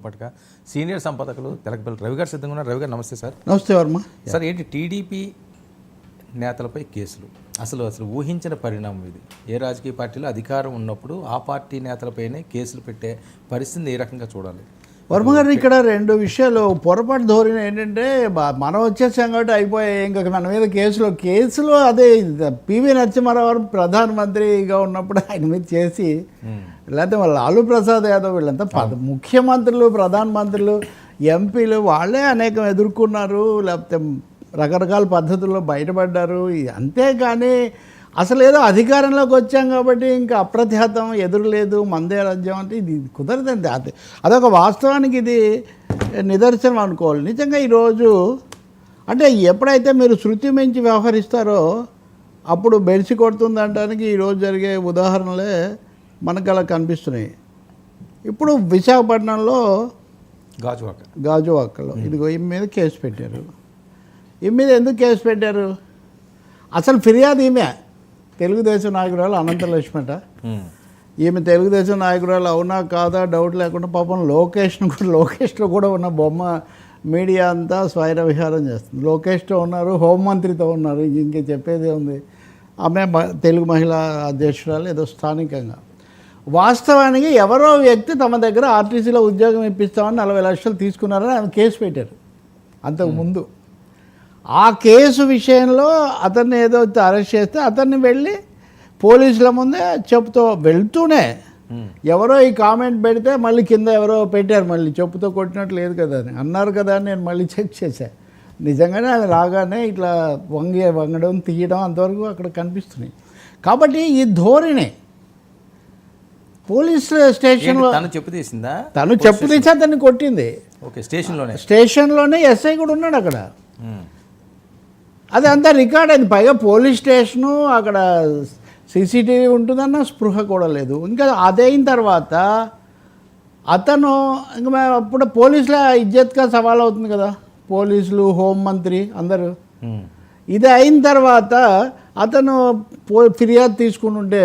పట్క senior సంపాదకులు Telakapalli Ravi గారు సిద్ధంగా ఉన్నారు. రవి గారు నమస్తే సార్. నమస్తే వర్మ సార్, ఏంటి టీడీపీ నేతలపై కేసులు? అసలు ఊహించిన పరిణామం ఇది. ఏ రాజకీయ పార్టీలో అధికారం ఉన్నప్పుడు ఆ పార్టీ నేతలపైనే కేసులు పెట్టే పరిస్థితిని ఏ రకంగా చూడాలి? వర్మ గారు, ఇక్కడ రెండు విషయాలు పొరపాటు ధోరణి ఏంటంటే, మనం వచ్చేసాం కాబట్టి అయిపోయాయి, ఇంకా మన మీద కేసులు అదే పివి నరసింహారావు ప్రధానమంత్రిగా ఉన్నప్పుడు ఆయన మీద చేసి, లేకపోతే వాళ్ళ లాలూ ప్రసాద్ యాదవ్ వీళ్ళంతా ముఖ్యమంత్రులు, ప్రధానమంత్రులు, ఎంపీలు వాళ్ళే అనేకం ఎదుర్కొన్నారు, లేకపోతే రకరకాల పద్ధతుల్లో బయటపడ్డారు. అంతేగాని అసలు ఏదో అధికారంలోకి వచ్చాం కాబట్టి ఇంకా అప్రతిహతం ఎదురులేదు, మందే రాజ్యం అంటే ఇది కుదరదండి. అదొక వాస్తవానికి ఇది నిదర్శనం అనుకోవాలి. నిజంగా ఈరోజు అంటే ఎప్పుడైతే మీరు శృతి మించి వ్యవహరిస్తారో అప్పుడు బెడిసి కొడుతుందంటానికి ఈరోజు జరిగే ఉదాహరణలే మనకు అలా కనిపిస్తున్నాయి. ఇప్పుడు విశాఖపట్నంలో గాజువాకలో ఇదిగో ఈ మీద కేసు పెట్టారు. ఈ మీద ఎందుకు కేసు పెట్టారు? అసలు ఫిర్యాదు ఈమె తెలుగుదేశం నాయకురాలు అనంతలక్ష్మట. ఈమె తెలుగుదేశం నాయకురాలు అవునా కాదా డౌట్ లేకుండా పాపం లోకేష్లో కూడా ఉన్న బొమ్మ మీడియా అంతా స్వైర విహారం చేస్తుంది. లోకేష్తో ఉన్నారు, హోంమంత్రితో ఉన్నారు, ఇంకే చెప్పేదే ఉంది. ఆమె తెలుగు మహిళా అధ్యక్షురాలు ఏదో స్థానికంగా. వాస్తవానికి ఎవరో వ్యక్తి తమ దగ్గర ఆర్టీసీలో ఉద్యోగం ఇప్పిస్తామని 40 లక్షలు తీసుకున్నారని ఆమె కేసు పెట్టారు అంతకుముందు. ఆ కేసు విషయంలో అతన్ని ఏదో అరెస్ట్ చేస్తే అతన్ని వెళ్ళి పోలీసుల ముందే చెప్పుతో వెళ్తూనే ఎవరో ఈ కామెంట్ పెడితే మళ్ళీ కింద ఎవరో పెట్టారు, మళ్ళీ చెప్పుతో కొట్టినట్టు లేదు కదా అని అన్నారు కదా అని నేను మళ్ళీ చెక్ చేశాను. నిజంగానే అది రాగానే ఇట్లా వంగడం తీయడం అంతవరకు అక్కడ కనిపిస్తున్నాయి. కాబట్టి ఈ ధోరణి పోలీస్ స్టేషన్లో తను చెప్పు తీసి అతన్ని కొట్టింది. స్టేషన్లోనే ఎస్ఐ కూడా ఉన్నాడు అక్కడ. అది అంతా రికార్డ్ అయింది. పైగా పోలీస్ స్టేషను అక్కడ సీసీటీవీ ఉంటుందన్న స్పృహ కూడా లేదు. ఇంకా అదైన తర్వాత అతను ఇంకా అప్పుడు పోలీసుల ఇజ్జత్గా సవాల్ అవుతుంది కదా, పోలీసులు, హోంమంత్రి అందరూ. ఇది అయిన తర్వాత అతను ఫిర్యాదు తీసుకుంటుంటే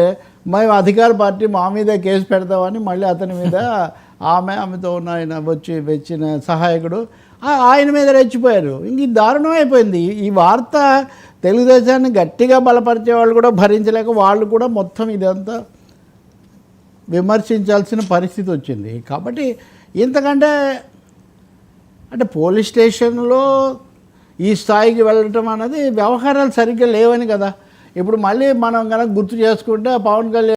మేము అధికార పార్టీ మా మీద కేసు పెడతామని మళ్ళీ అతని మీద ఆమెతో ఉన్న ఆయన వచ్చిన సహాయకుడు ఆయన మీద రెచ్చిపోయారు. ఇంక ఈ దారుణం అయిపోయింది. ఈ వార్త తెలుగుదేశాన్ని గట్టిగా బలపరిచే వాళ్ళు కూడా భరించలేక వాళ్ళు కూడా మొత్తం ఇదంతా విమర్శించాల్సిన పరిస్థితి వచ్చింది. కాబట్టి ఇంతకంటే అంటే పోలీస్ స్టేషన్లో ఈ స్థాయికి వెళ్ళటం అనేది వ్యవహారాలు సరిగ్గా లేవని కదా. ఇప్పుడు మళ్ళీ మనం కనుక గుర్తు చేసుకుంటే పవన్ కళ్యాణ్